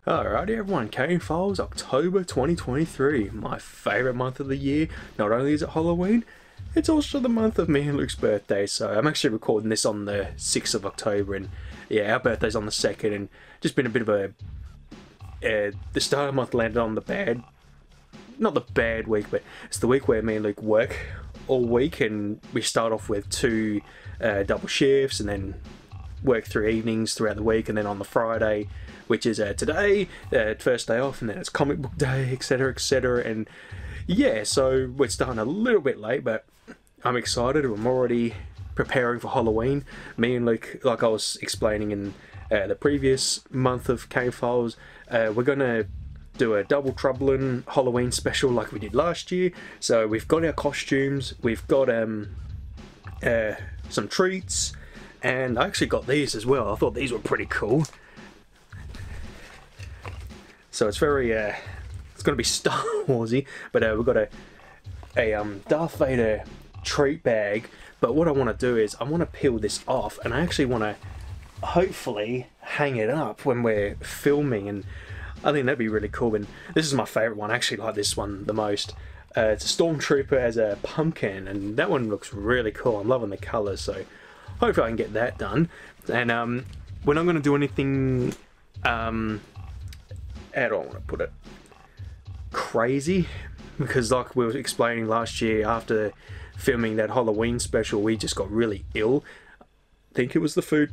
Alrighty everyone, Kayne Files, October 2023, my favourite month of the year. Not only is it Halloween, it's also the month of me and Luke's birthday, so I'm actually recording this on the 6th of October, and yeah, our birthday's on the 2nd, and just been a bit of a... the start of the month landed on the bad... not the bad week, but it's the week where me and Luke work all week, and we start off with 2 double shifts, and then work through evenings throughout the week, and then on the Friday, which is today, first day off, and then it's comic book day, etc, etc, and yeah, so we're starting a little bit late, but I'm excited. I'm already preparing for Halloween. Me and Luke, like I was explaining in the previous month of Kayne Files, we're gonna do a double troubling Halloween special like we did last year. So we've got our costumes, we've got some treats, and I actually got these as well. I thought these were pretty cool. So it's very, it's going to be Star Warsy, but we've got a Darth Vader treat bag. But what I want to do is I want to peel this off, and I actually want to hopefully hang it up when we're filming, and I think that'd be really cool. And this is my favourite one. I actually like this one the most. It's a Stormtrooper as a pumpkin, and that one looks really cool. I'm loving the colours, so hopefully I can get that done. And we're not going to do anything... how do I want to put it? Crazy, because like we were explaining last year, after filming that Halloween special, we just got really ill. I think it was the food,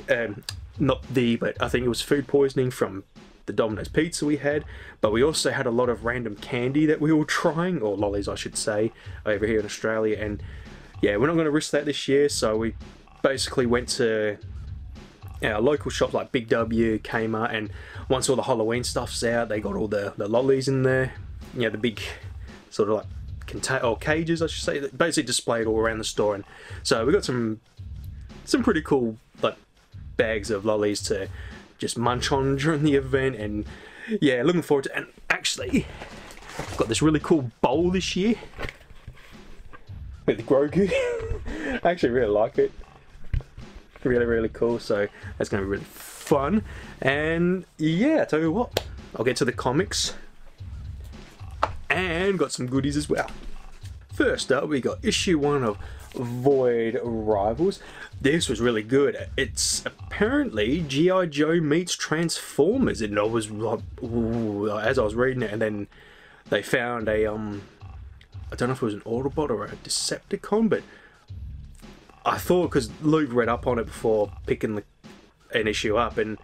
but I think it was food poisoning from the Domino's pizza we had, but we also had a lot of random candy that we were trying, or lollies I should say, over here in Australia, and yeah, we're not going to risk that this year, so we basically went to our local shops like Big W, Kmart, and once all the Halloween stuff's out, they got all the lollies in there, you know, the big sort of like cages, I should say, that basically displayed all around the store. And so we got some pretty cool like bags of lollies to just munch on during the event, and yeah, looking forward to. And actually, I've got this really cool bowl this year with Grogu. I actually really like it. Really cool, so that's going to be really fun. And yeah, I tell you what, I'll get to the comics and got some goodies as well. First up, we got issue 1 of Void Rivals. This was really good. It's apparently G.I. Joe meets Transformers, and I was like, ooh, as I was reading it, and then they found a I don't know if it was an Autobot or a Decepticon, but I thought, because Luke read up on it before picking an issue up, and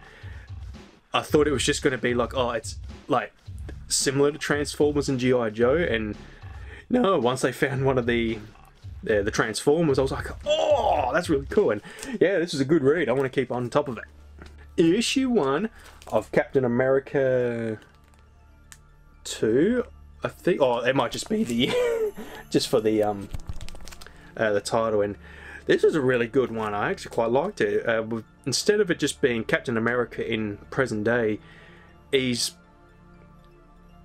I thought it was just going to be like, oh, it's like similar to Transformers and G.I. Joe, and no, once they found one of the Transformers, I was like, oh, that's really cool, and yeah, this is a good read. I want to keep on top of it. Issue 1 of Captain America 2, I think, oh, it might just be the, just for the title, and this is a really good one. I actually quite liked it. Instead of it just being Captain America in present day, he's...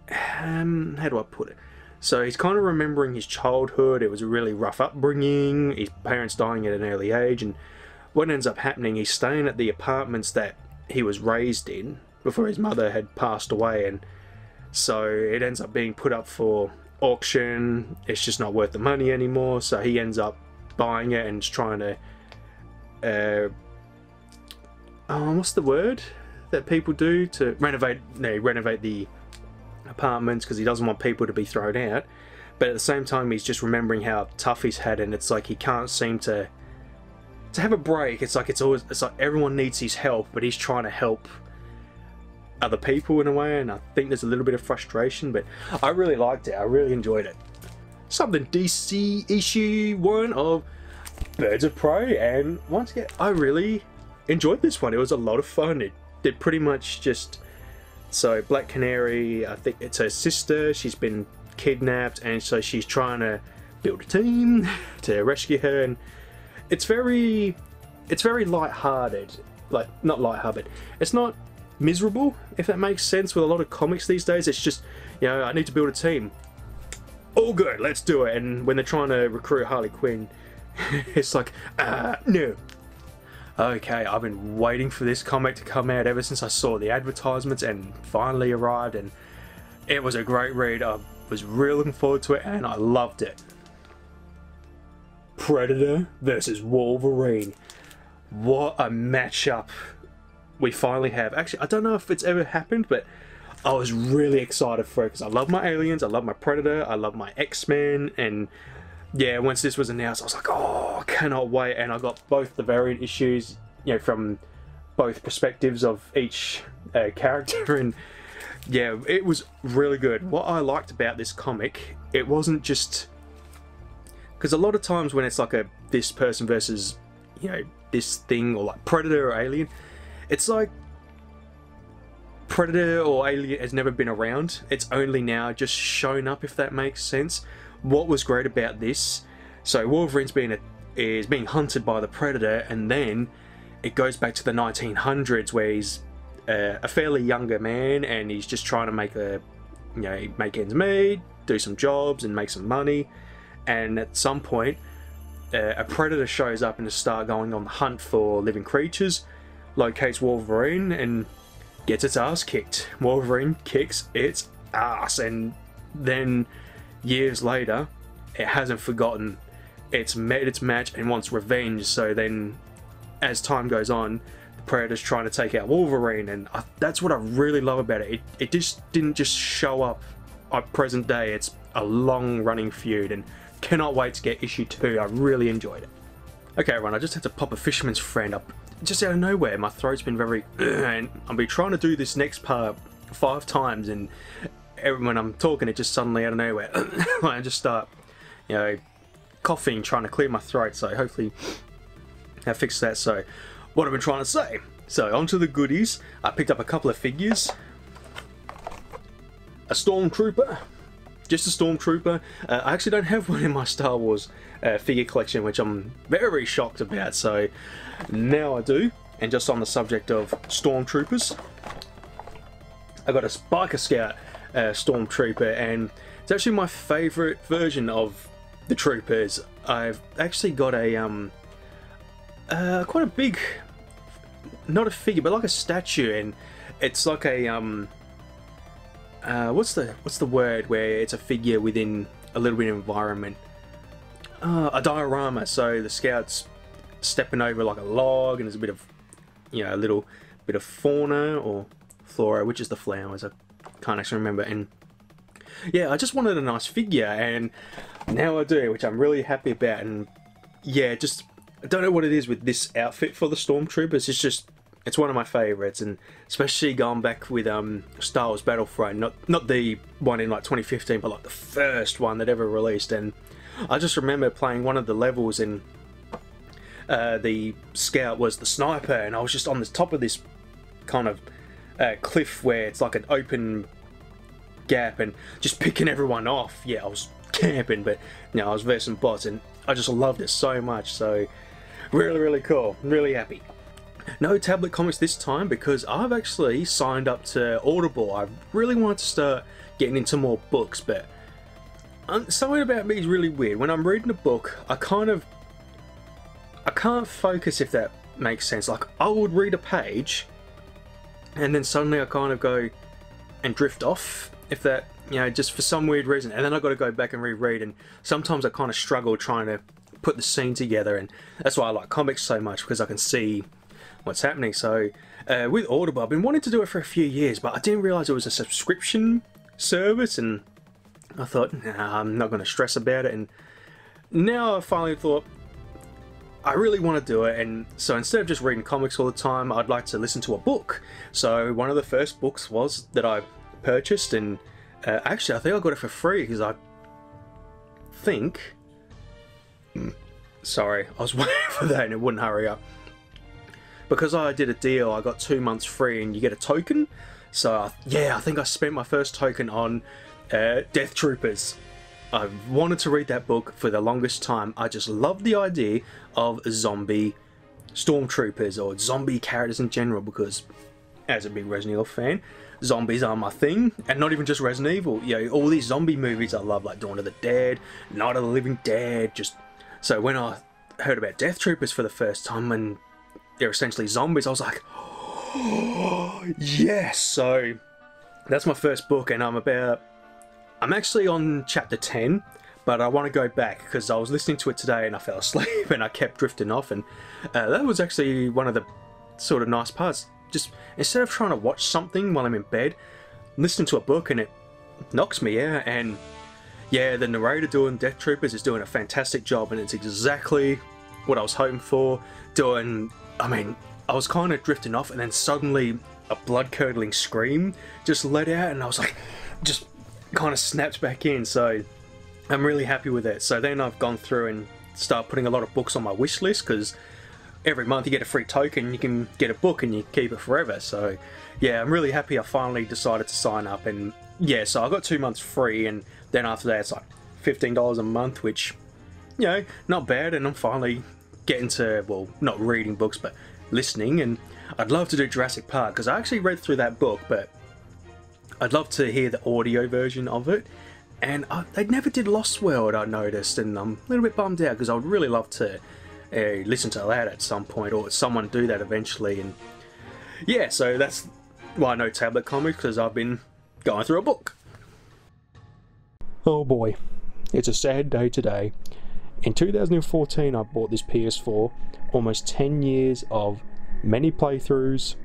how do I put it? So he's kind of remembering his childhood. It was a really rough upbringing, his parents dying at an early age, and what ends up happening, he's staying at the apartments that he was raised in before his mother had passed away, and so it ends up being put up for auction. It's just not worth the money anymore, so he ends up buying it and just trying to what's the word that people do to renovate the apartments, because he doesn't want people to be thrown out, but at the same time he's just remembering how tough he's had, and it's like he can't seem to have a break. It's like everyone needs his help, but he's trying to help other people in a way, and I think there's a little bit of frustration, but I really liked it. I really enjoyed it. Something DC issue 1 of Birds of Prey, and once again, I really enjoyed this one. It was a lot of fun. It did pretty much just... So Black Canary, I think it's her sister, she's been kidnapped, and so she's trying to build a team to rescue her, and it's very light-hearted. Like, not light-hearted, it's not miserable, if that makes sense. With a lot of comics these days, it's just, you know, I need to build a team. All good, let's do it. And when they're trying to recruit Harley Quinn, it's like, no. okay, I've been waiting for this comic to come out ever since I saw the advertisements, and finally arrived, and it was a great read. I was really looking forward to it, and I loved it. Predator versus Wolverine. What a matchup we finally have. Actually, I don't know if it's ever happened, but I was really excited for it because I love my Aliens, I love my Predator, I love my X-Men, and yeah, once this was announced, I was like, oh, I cannot wait. And I got both the variant issues, you know, from both perspectives of each character, and yeah, it was really good. What I liked about this comic, it wasn't just... because a lot of times when it's like a this person versus, you know, this thing, or like Predator or Alien, it's like Predator or Alien has never been around. It's only now just shown up, if that makes sense. What was great about this, so Wolverine's is being hunted by the Predator, and then it goes back to the 1900s where he's a fairly younger man, and he's just trying to make ends meet, do some jobs and make some money. And at some point, a Predator shows up and starts going on the hunt for living creatures, locates Wolverine, and gets its ass kicked. Wolverine kicks its ass, and then years later, it hasn't forgotten. It's met its match and wants revenge. So then, as time goes on, the Predator's trying to take out Wolverine, and that's what I really love about it. It just didn't just show up at present day. It's a long-running feud, and cannot wait to get issue 2. I really enjoyed it. Okay, everyone, I just had to pop a fisherman's friend up just out of nowhere. My throat's been very and I've been trying to do this next part 5 times, and when I'm talking, it just suddenly out of nowhere I just start, you know, coughing, trying to clear my throat. So hopefully I fixed that. So what I've been trying to say, so onto the goodies. I picked up a couple of figures, a Stormtrooper, just a Stormtrooper. I actually don't have one in my Star Wars figure collection, which I'm very shocked about, so now I do. And just on the subject of Stormtroopers, I got a Biker Scout Stormtrooper, and it's actually my favourite version of the troopers. I've actually got a quite a big, not a figure, but like a statue, and it's like a what's the word where it's a figure within a little bit of environment? A diorama. So the Scout's stepping over like a log, and there's a bit of, you know, a little bit of fauna or flora, which is the flowers. I can't actually remember. And yeah, I just wanted a nice figure, and now I do, which I'm really happy about. And yeah, just I don't know what it is with this outfit for the Stormtroopers. It's one of my favourites, and especially going back with Star Wars Battlefront, not the one in like 2015, but like the first one that ever released. And I just remember playing one of the levels, and the Scout was the sniper, and I was just on the top of this kind of cliff where it's like an open gap, and just picking everyone off. Yeah, I was camping, but you know, I was versing bots, and I just loved it so much. So really, really cool. I'm really happy. No tablet comics this time, because I've actually signed up to Audible. I really wanted to start getting into more books, but something about me is really weird. When I'm reading a book, I can't focus, if that makes sense. Like, I would read a page, and then suddenly I kind of go and drift off, if that, you know, just for some weird reason, and then I've got to go back and reread, and sometimes I kind of struggle trying to put the scene together, and that's why I like comics so much, because I can see what's happening. So with Audible, I've been wanting to do it for a few years, but I didn't realize it was a subscription service, and I thought, nah, I'm not going to stress about it. And now I finally thought I really want to do it, and so instead of just reading comics all the time, I'd like to listen to a book. So one of the first books that I purchased, and actually I think I got it for free, because I think, sorry, I was waiting for that and it wouldn't hurry up. Because I did a deal, I got 2 months free, and you get a token. So yeah, I think I spent my first token on Death Troopers. I've wanted to read that book for the longest time. I just love the idea of zombie Stormtroopers, or zombie characters in general, because as a big Resident Evil fan, zombies are my thing. And not even just Resident Evil, you know, all these zombie movies I love, like Dawn of the Dead, Night of the Living Dead. So when I heard about Death Troopers for the first time, and they're essentially zombies. I was like, oh, yes. So that's my first book, and I'm actually on chapter 10, but I want to go back because I was listening to it today and I fell asleep and I kept drifting off, and that was actually one of the sort of nice parts. Just instead of trying to watch something while I'm in bed, listening to a book, and it knocks me out. And yeah, the narrator doing Death Troopers is doing a fantastic job, and it's exactly what I was hoping for. I mean, I was kind of drifting off, and then suddenly a blood-curdling scream just let out, and I was like, just kind of snapped back in. So I'm really happy with it. So then I've gone through and start putting a lot of books on my wish list, because every month you get a free token, you can get a book and you keep it forever. So yeah, I'm really happy I finally decided to sign up. And yeah, so I got 2 months free, and then after that it's like $15 a month, which, you know, not bad. And I'm finally getting to, well, not reading books but listening. And I'd love to do Jurassic Park, because I actually read through that book, but I'd love to hear the audio version of it. And they never did Lost World, I noticed, and I'm a little bit bummed out, because I would really love to listen to that at some point, or someone do that eventually. And yeah, so that's why I know tablet comics, because I've been going through a book. Oh boy, it's a sad day today. In 2014 I bought this PS4, almost 10 years of many playthroughs,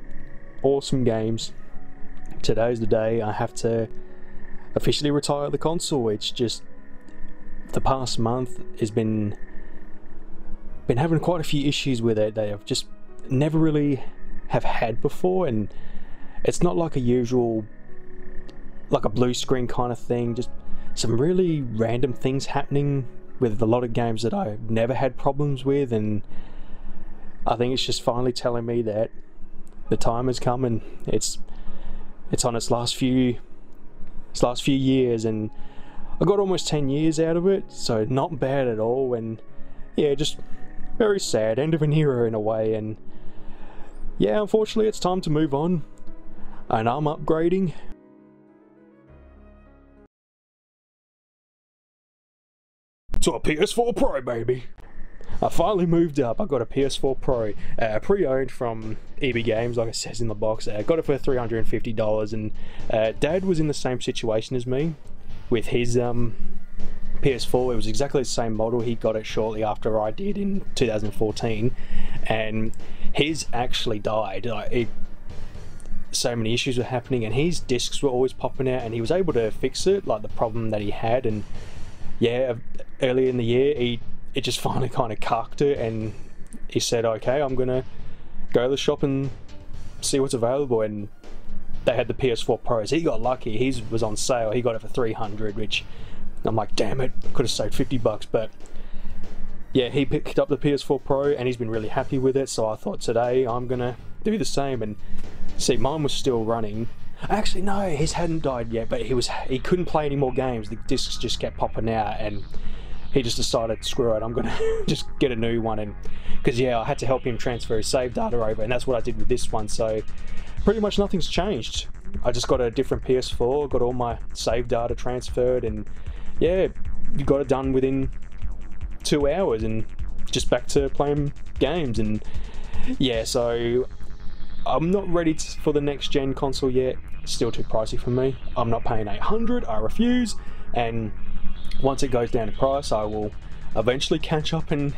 awesome games. Today's the day I have to officially retire the console, which just the past month has been having quite a few issues with it that I've just never really have had before. And it's not like a usual, like a blue screen kind of thing, just some really random things happening with a lot of games that I've never had problems with. And I think it's just finally telling me that the time has come, and it's on its last few years, and I got almost 10 years out of it, so not bad at all. And yeah, just very sad, end of an era in a way. And yeah, unfortunately it's time to move on, and I'm upgrading. To a PS4 Pro, baby! I finally moved up. I got a PS4 Pro, pre-owned from EB Games, like it says in the box. I got it for $350, and Dad was in the same situation as me with his PS4. It was exactly the same model. He got it shortly after I did in 2014, and his actually died. So many issues were happening, and his discs were always popping out, and he was able to fix it, like the problem that he had. And yeah, earlier in the year it just finally kind of cucked it, and he said, okay, I'm gonna go to the shop and see what's available. And they had the PS4 Pros. He got lucky, his was on sale, he got it for $300, which I'm like, damn it, could have saved $50. But yeah, he picked up the PS4 Pro and he's been really happy with it. So I thought today I'm gonna do the same. And see, mine was still running. Actually no, his hadn't died yet, but he couldn't play any more games. The discs just kept popping out, and he just decided, screw it, I'm gonna just get a new one. And because yeah, I had to help him transfer his save data over, and that's what I did with this one. So pretty much nothing's changed. I just got a different PS4, got all my save data transferred, and yeah, you got it done within 2 hours, and just back to playing games. And yeah, so I'm not ready for the next gen console yet. It's still too pricey for me. I'm not paying $800, I refuse. And once it goes down in price, I will eventually catch up and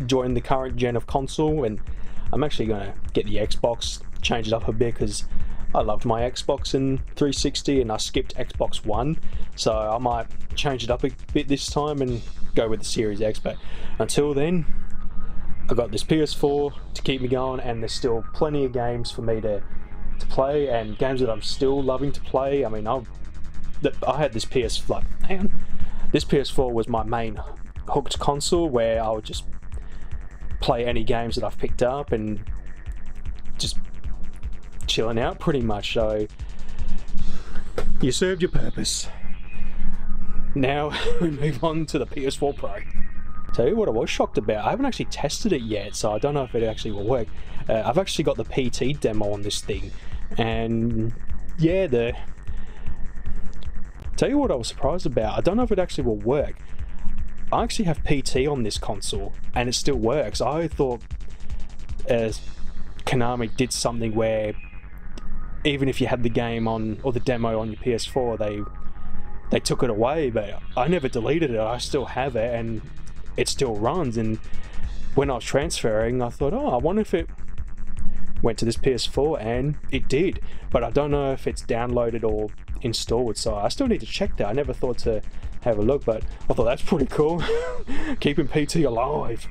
join the current gen of console. And I'm actually going to get the Xbox, change it up a bit, because I loved my Xbox in 360 and I skipped Xbox One, so I might change it up a bit this time and go with the Series X. But until then, I got this PS4 to keep me going, and there's still plenty of games for me to play, and games that I'm still loving to play. I mean, I had this this PS4 was my main hooked console, where I would just play any games that I've picked up and just chilling out pretty much. So you served your purpose. Now we move on to the PS4 Pro. Tell you what I was shocked about, I haven't actually tested it yet, so I don't know if it actually will work. I've actually got the PT demo on this thing, and yeah, tell you what I was surprised about, I don't know if it actually will work. I actually have PT on this console and it still works. I thought Konami did something where even if you had the game on, or the demo on your PS4, they took it away, but I never deleted it. I still have it and it still runs. And when I was transferring, I thought, oh, I wonder if it went to this PS4, and it did, but I don't know if it's downloaded or installed, so I still need to check that. I never thought to have a look, but I thought that's pretty cool. Keeping PT alive.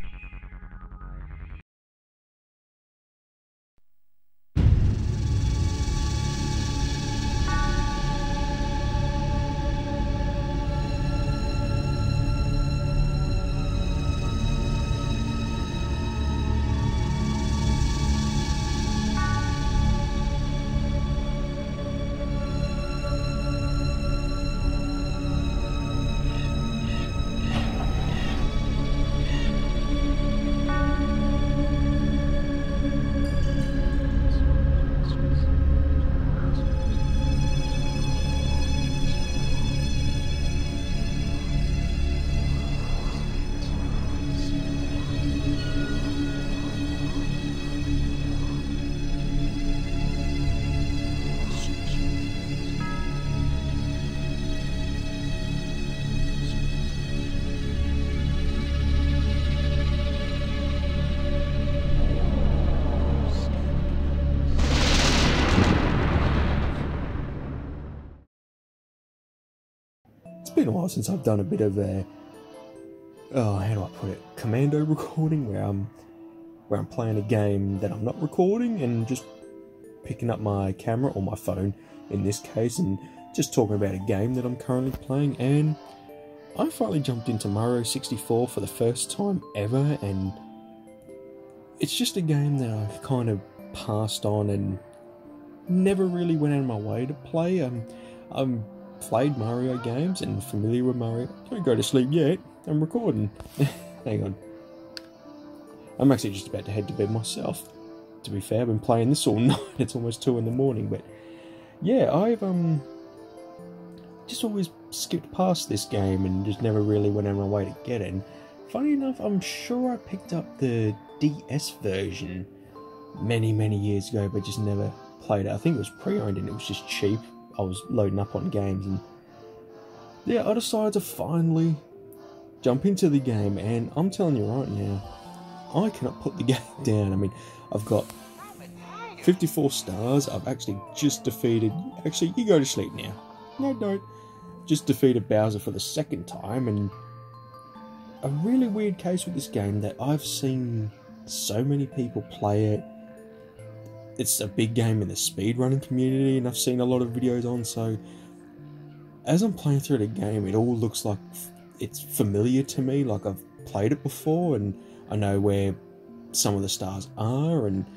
It's been a while since I've done a bit of a, oh, how do I put it, commando recording, where I'm playing a game that I'm not recording and just picking up my camera, or my phone in this case, and just talking about a game that I'm currently playing. And I finally jumped into Mario 64 for the first time ever, and it's just a game that I kind of passed on and never really went out of my way to play. I'm played Mario games and familiar with Mario. Don't go to sleep yet, I'm recording. Hang on. I'm actually just about to head to bed myself. To be fair, I've been playing this all night. It's almost 2 in the morning, but yeah, I've just always skipped past this game and just never really went out of my way to get it. And funny enough, I'm sure I picked up the DS version many years ago, but just never played it. I think it was pre-owned and it was just cheap. I was loading up on games, and yeah, I decided to finally jump into the game, and I'm telling you right now, I cannot put the game down. I mean, I've got 54 stars. I've actually just defeated... Actually, you go to sleep now. No, don't. Just defeated Bowser for the 2nd time, and a really weird case with this game that I've seen so many people play it. It's a big game in the speedrunning community, and I've seen a lot of videos on, so as I'm playing through the game, it all looks like it's familiar to me, like I've played it before, and I know where some of the stars are, and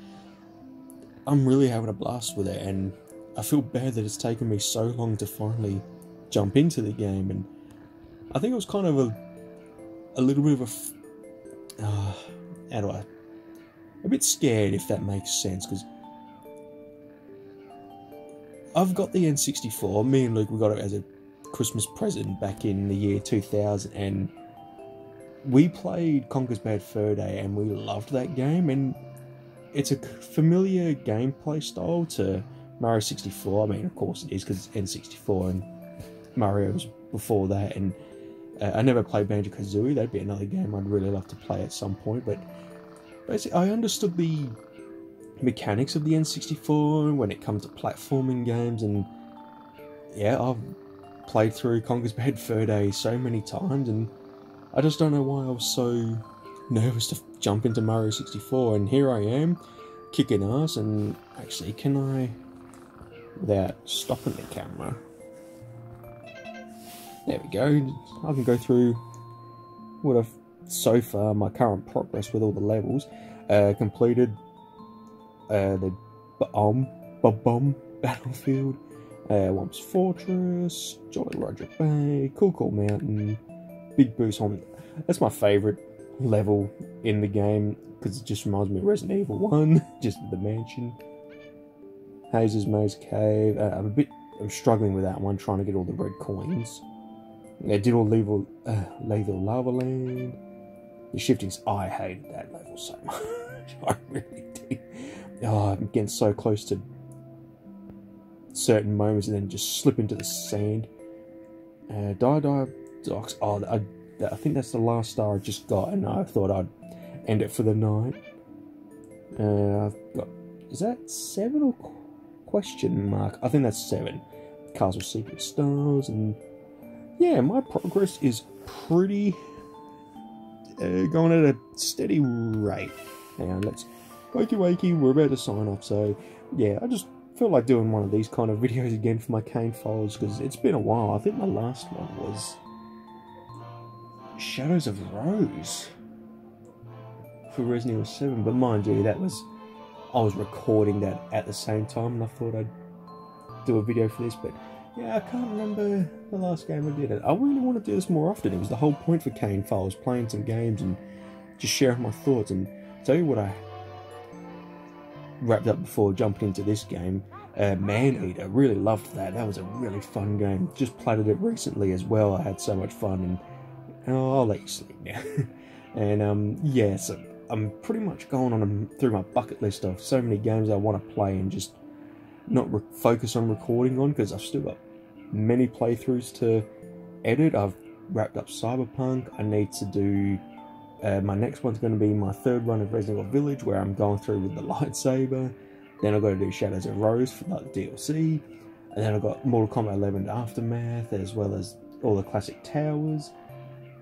I'm really having a blast with it. And I feel bad that it's taken me so long to finally jump into the game, and I think it was kind of a little bit of a bit scared, if that makes sense, because I've got the N64. Me and Luke, we got it as a Christmas present back in the year 2000, and we played Conker's Bad Fur Day, and we loved that game. And it's a familiar gameplay style to Mario 64. I mean, of course it is, because it's N64 and Mario was before that. And I never played Banjo-Kazooie. That'd be another game I'd really love to play at some point. But basically, I understood the mechanics of the N64 when it comes to platforming games, and yeah, I've played through Conker's Bad Fur Day so many times, and I just don't know why I was so nervous to jump into Mario 64, and here I am, kicking ass. And actually, can I, without stopping the camera, there we go, I can go through what I've, so far, my current progress with all the levels. Completed the Bomb Battlefield, Wumps Fortress, Jolly Roger Bay, Cool Mountain, Big Boo's Home. That's my favourite level in the game, because it just reminds me of Resident Evil 1, just the mansion. Hazes Maze Cave. I'm struggling with that one, trying to get all the red coins. I did all Lethal Lava Land. The shiftings, I hated that level so much. much. I really do. Oh, I'm getting so close to certain moments and then just slip into the sand. Docs. Oh, I think that's the last star I just got, and I thought I'd end it for the night. I've got, is that 7 or question mark? I think that's 7. Castle Secret Stars, and yeah, my progress is pretty going at a steady rate. Hang on, let's wakey, we're about to sign off. So yeah, I just feel like doing one of these kind of videos again for my Kayne followers, because it's been a while. I think my last one was Shadows of Rose for Resident Evil 7, but mind you, I was recording that at the same time, and I thought I'd do a video for this, but yeah, I can't remember the last game I did it. I really want to do this more often. It was the whole point for Kayne Files, playing some games and just sharing my thoughts. And tell you what I wrapped up before jumping into this game, Maneater. Really loved that. That was a really fun game. Just played it recently as well. I had so much fun, and I'll let you sleep now. And yeah, so I'm pretty much going on through my bucket list of so many games I want to play and just not focus on recording on, because I've still got many playthroughs to edit. I've wrapped up Cyberpunk. I need to do my next one's going to be my 3rd run of Resident Evil Village, where I'm going through with the lightsaber. Then I've got to do Shadows of Rose for the DLC, and then I've got Mortal Kombat 11 Aftermath, as well as all the classic towers.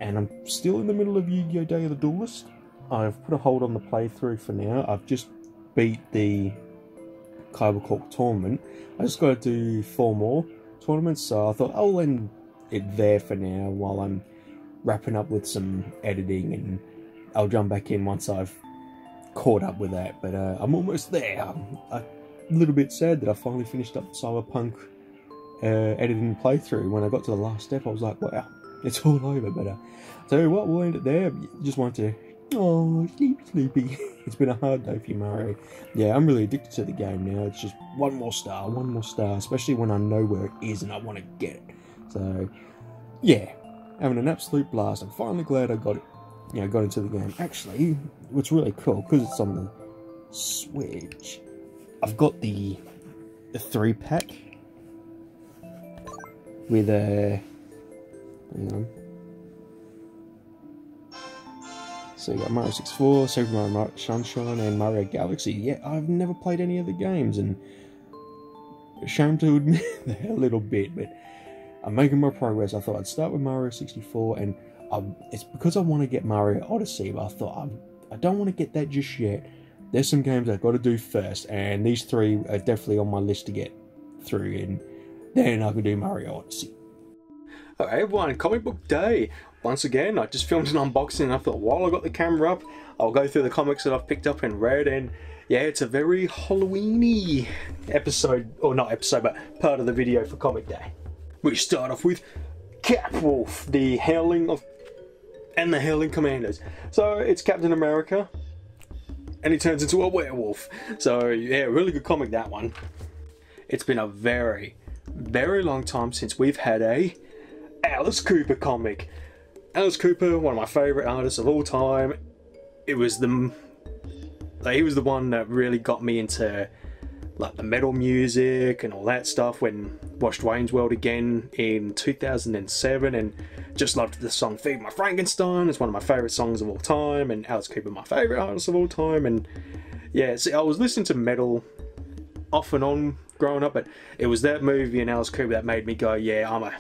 And I'm still in the middle of Yu-Gi-Oh! Day of the Duelist. I've put a hold on the playthrough for now. I've just beat the Kyber Corp tournament. I just got to do 4 more tournaments, so I thought I'll end it there for now while I'm wrapping up with some editing, and I'll jump back in once I've caught up with that. But I'm almost there. I'm a little bit sad that I finally finished up Cyberpunk editing playthrough. When I got to the last step, I was like, wow, it's all over. But tell you what, we'll end it there. Just want to, oh, sleepy. It's been a hard day for you, Mario. Yeah, I'm really addicted to the game now. It's just one more star, especially when I know where it is and I want to get it. So, yeah, having an absolute blast. I'm finally glad I got it, got into the game. Actually, what's really cool, because it's on the Switch, I've got the 3-pack with hang on. So you got Mario 64, Super Mario Sunshine, and Mario Galaxy. Yeah, I've never played any of the games, and ashamed to admit that a little bit, but I'm making my progress. I thought I'd start with Mario 64, and it's because I want to get Mario Odyssey, but I thought I don't want to get that just yet. There's some games I've got to do first, and these 3 are definitely on my list to get through, and then I can do Mario Odyssey. Alright everyone, comic book day. Once again, I just filmed an unboxing, and I thought while I got the camera up, I'll go through the comics that I've picked up and read, and yeah, it's a very Halloween-y episode, or not episode, but part of the video for comic day. We start off with Catwolf, the Howling Commandos. So it's Captain America, and he turns into a werewolf. So yeah, really good comic, that one. It's been a very, very long time since we've had a Alice Cooper comic. Alice Cooper, one of my favourite artists of all time. He was the one that really got me into like the metal music and all that stuff. When I watched Wayne's World again in 2007, and just loved the song Feed My Frankenstein. It's one of my favourite songs of all time, and Alice Cooper, my favourite artist of all time. And yeah, see, I was listening to metal off and on growing up, but it was that movie and Alice Cooper that made me go, yeah, I'm a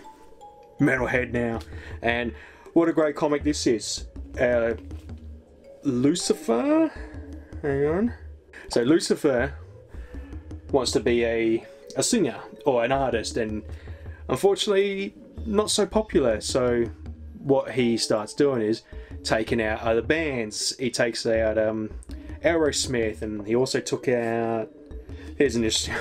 metalhead now. And what a great comic this is. Lucifer, hang on. So Lucifer wants to be a singer or an artist, and unfortunately not so popular. So what he starts doing is taking out other bands. He takes out Aerosmith, and he also took out, here's an issue,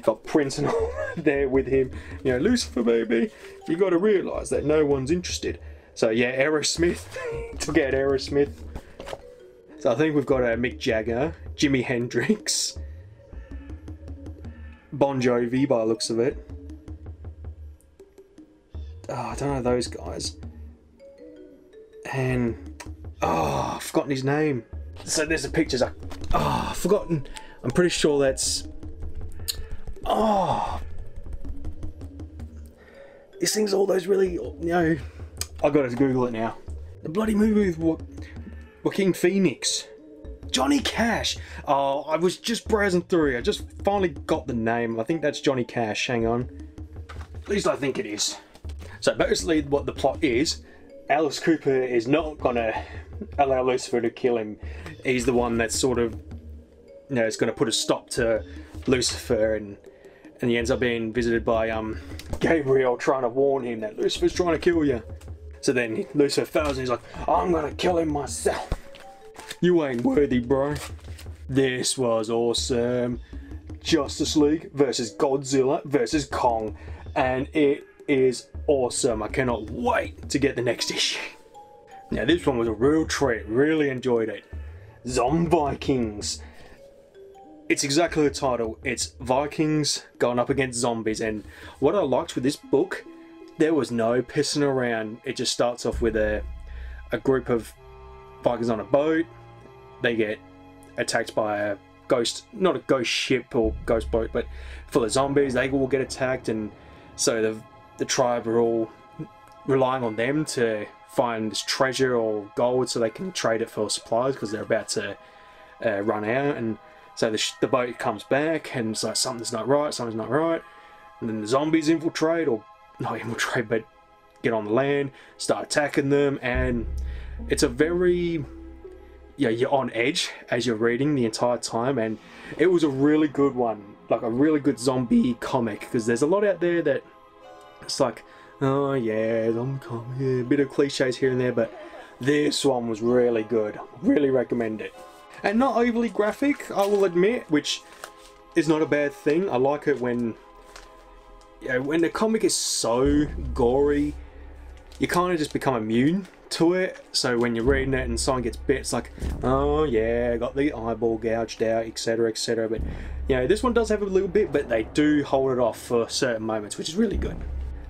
got Prince and all there with him. You know, Lucifer baby, you got to realise that no one's interested. So yeah, Aerosmith, took out Aerosmith. So I think we've got Mick Jagger, Jimi Hendrix, Bon Jovi by the looks of it. Oh, I don't know those guys. And, oh, I've forgotten his name. So there's the pictures. I've forgotten. I'm pretty sure that's. Oh, this thing's all those really. You know, I got to Google it now. The bloody movie with Joaquin Phoenix, Johnny Cash. Oh, I was just browsing through. I just finally got the name. I think that's Johnny Cash. Hang on. At least I think it is. So basically, what the plot is, Alice Cooper is not gonna allow Lucifer to kill him. He's the one that's sort of, you know, it's gonna put a stop to Lucifer, and he ends up being visited by Gabriel trying to warn him that Lucifer's trying to kill you. So then Lucifer fails and he's like, I'm gonna kill him myself. You ain't worthy, bro. This was awesome. Justice League versus Godzilla versus Kong, and it is awesome. I cannot wait to get the next issue. Now this one was a real treat, really enjoyed it. Vikings. It's exactly the title. It's Vikings going up against zombies, and what I liked with this book, there was no pissing around. It just starts off with a group of Vikings on a boat. They get attacked by a ghost, not a ghost ship or ghost boat, but full of zombies. They all get attacked, and so the tribe are all relying on them to find this treasure or gold so they can trade it for supplies because they're about to run out. And so the boat comes back and it's like something's not right, and then the zombies infiltrate, or not infiltrate, but get on the land, start attacking them, and it's a very, yeah, you're on edge as you're reading the entire time, and it was a really good one, like a really good zombie comic, because there's a lot out there that it's like, oh yeah, zombie comic, yeah, a bit of cliches here and there, but this one was really good. Really recommend it. And not overly graphic, I will admit, which is not a bad thing. I like it when, you know, when the comic is so gory, you kind of just become immune to it. So when you're reading it and someone gets bit, it's like, oh yeah, got the eyeball gouged out, etc, etc. But you know, this one does have a little bit, but they do hold it off for certain moments, which is really good.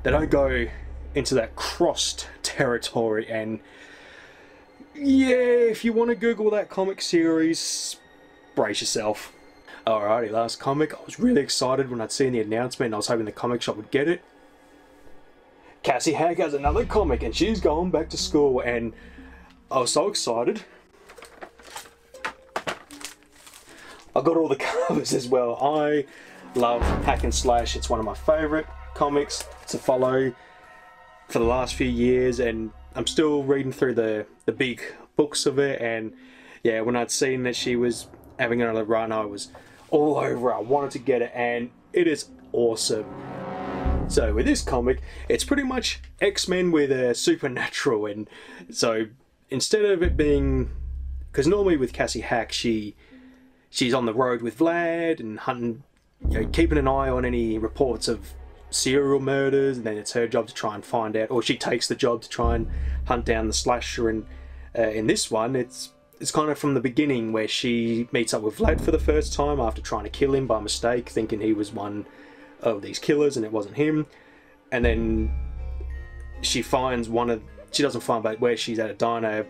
They don't go into that crossed territory, and yeah, if you want to Google that comic series, brace yourself. Alrighty, last comic. I was really excited when I'd seen the announcement, and I was hoping the comic shop would get it. Cassie Hack has another comic, and she's going back to school, and I was so excited. I got all the covers as well. I love Hack and Slash. It's one of my favourite comics to follow for the last few years, and I'm still reading through the big books of it. And yeah, when I'd seen that she was having another run, I was all over. I wanted to get it, and it is awesome. So with this comic, it's pretty much X-Men with supernatural, and so instead of it being, because normally with Cassie Hack, she's on the road with Vlad and hunting, you know, keeping an eye on any reports of serial murders, and then it's her job to try and find out, or she takes the job to try and hunt down the slasher. And in this one, it's kind of from the beginning, where she meets up with Vlad for the first time after trying to kill him by mistake, thinking he was one of these killers and it wasn't him. And then she finds she doesn't find, but where she's at a diner,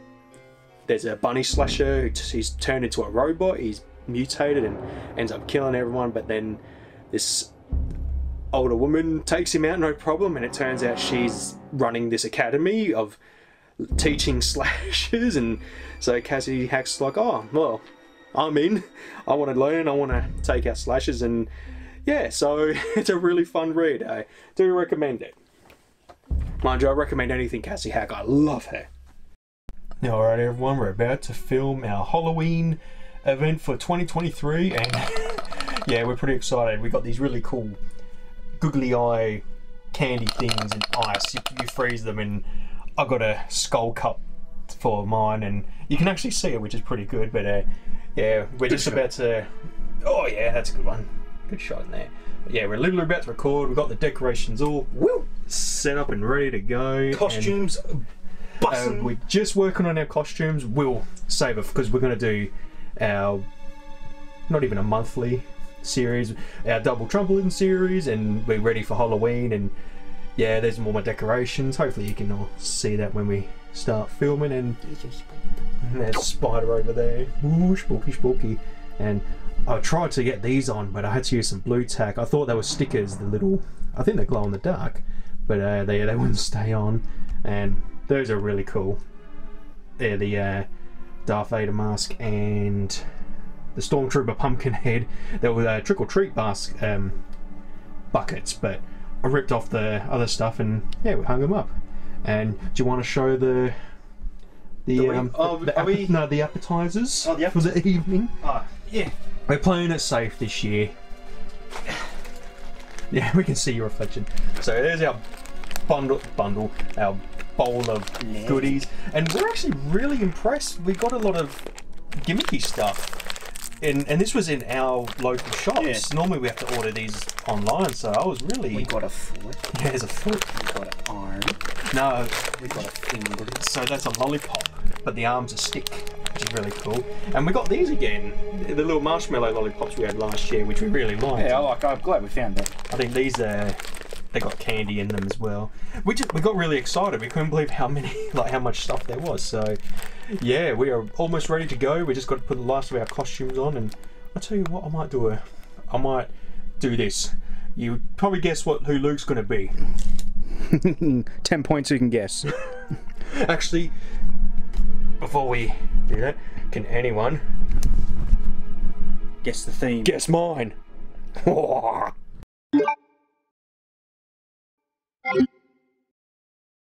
there's a bunny slasher. He's turned into a robot, he's mutated and ends up killing everyone. But then this older woman takes him out, no problem, and it turns out she's running this academy of teaching slashers. And so Cassie Hack's like, oh well, I'm in, I want to learn, I want to take out slashers. And yeah, so it's a really fun read. I do recommend it. Mind you, I recommend anything Cassie Hack. I love her. Now, alright everyone, we're about to film our Halloween event for 2023, and yeah, we're pretty excited. We got these really cool googly eye candy things in ice. You freeze them, and I got a skull cup for mine, and you can actually see it, which is pretty good. But yeah, we're just about to. Oh yeah, that's a good one. Good shot in there. But yeah, we're literally about to record. We've got the decorations all set up and ready to go. Costumes. We're just working on our costumes. We'll save it because we're going to do our, not even a monthly series, our double trampoline series, and we're ready for Halloween. And yeah, there's more my decorations. Hopefully you can all see that when we start filming. And There's a spider over there. Ooh, spooky, spooky. And I tried to get these on, but I had to use some blue tack. I thought they were stickers, the little... I think they glow in the dark, but they wouldn't stay on. And those are really cool. They're the Darth Vader mask and the Stormtrooper pumpkin head. They were trick-or-treat buckets, but I ripped off the other stuff and yeah, we hung them up. And do you want to show the appetizers for the evening? Yeah. We're playing it safe this year. Yeah, we can see your reflection. So there's our bundle, our bowl of goodies, and we're actually really impressed. We got a lot of gimmicky stuff. And this was in our local shops. Yeah. Normally we have to order these online, so I was really... We got a foot. Yeah, there's a foot. We got an arm. No. We got a finger. So that's a lollipop, but the arm's a stick, which is really cool. And we got these again, the little marshmallow lollipops we had last year, which we really liked. Yeah, I'm glad we found that. I think these they got candy in them as well. We got really excited. We couldn't believe how much stuff there was. So yeah, we are almost ready to go. We just got to put the last of our costumes on, and I'll tell you what, I might do this. You probably guess who Luke's gonna be. 10 points you can guess. Actually, before we do that, can anyone guess the theme? Guess mine.